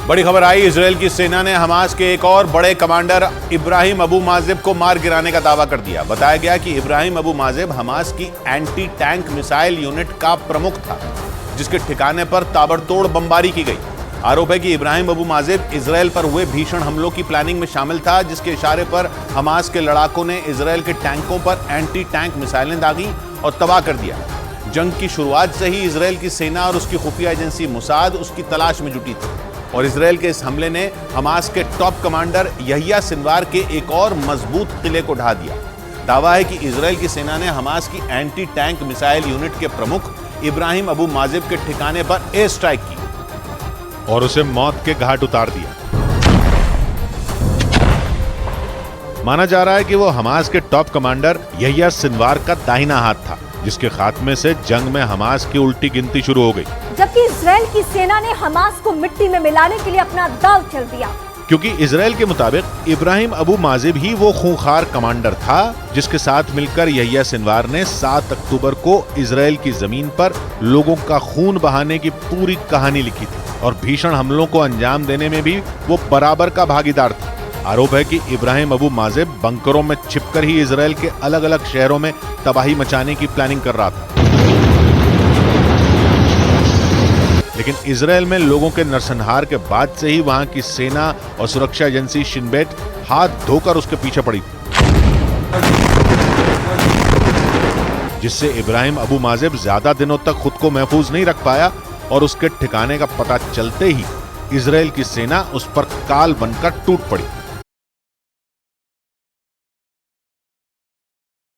बड़ी खबर आई, इजरायल की सेना ने हमास के एक और बड़े कमांडर इब्राहिम अबू माजिब को मार गिराने का दावा कर दिया। बताया गया कि इब्राहिम अबू माजिब हमास की एंटी टैंक मिसाइल यूनिट का प्रमुख था, जिसके ठिकाने पर ताबड़तोड़ बमबारी की गई। आरोप है कि इब्राहिम अबू माजिब इजरायल पर हुए भीषण हमलों की प्लानिंग में शामिल था, जिसके इशारे पर हमास के लड़ाकों ने इजरायल के टैंकों पर एंटी टैंक मिसाइलें दागी और तबाह कर दिया। जंग की शुरुआत से ही इजरायल की सेना और उसकी खुफिया एजेंसी मुसाद उसकी तलाश में जुटी थी और इजरायल के इस हमले ने हमास के टॉप कमांडर यहिया सिनवार के एक और मजबूत किले को ढा दिया। दावा है कि इजरायल की सेना ने हमास की एंटी टैंक मिसाइल यूनिट के प्रमुख इब्राहिम अबू माजिब के ठिकाने पर एयर स्ट्राइक की और उसे मौत के घाट उतार दिया। माना जा रहा है कि वो हमास के टॉप कमांडर यहिया सिनवार का दाहिना हाथ था, जिसके खात्मे से जंग में हमास की उल्टी गिनती शुरू हो गई, जबकि इजरायल की सेना ने हमास को मिट्टी में मिलाने के लिए अपना दांव चल दिया। क्योंकि इजरायल के मुताबिक इब्राहिम अबू माजिब ही वो खूंखार कमांडर था जिसके साथ मिलकर यहिया सिनवार ने 7 अक्टूबर को इजरायल की जमीन पर लोगों का खून बहाने की पूरी कहानी लिखी थी और भीषण हमलों को अंजाम देने में भी वो बराबर का भागीदार था। आरोप है कि इब्राहिम अबू माजिब बंकरों में छिपकर ही इजरायल के अलग अलग शहरों में तबाही मचाने की प्लानिंग कर रहा था, लेकिन इजरायल में लोगों के नरसंहार के बाद से ही वहां की सेना और सुरक्षा एजेंसी शिन बेट हाथ धोकर उसके पीछे पड़ी, जिससे इब्राहिम अबू माजिब ज्यादा दिनों तक खुद को महफूज नहीं रख पाया और उसके ठिकाने का पता चलते ही इजरायल की सेना उस पर काल बनकर टूट पड़ी।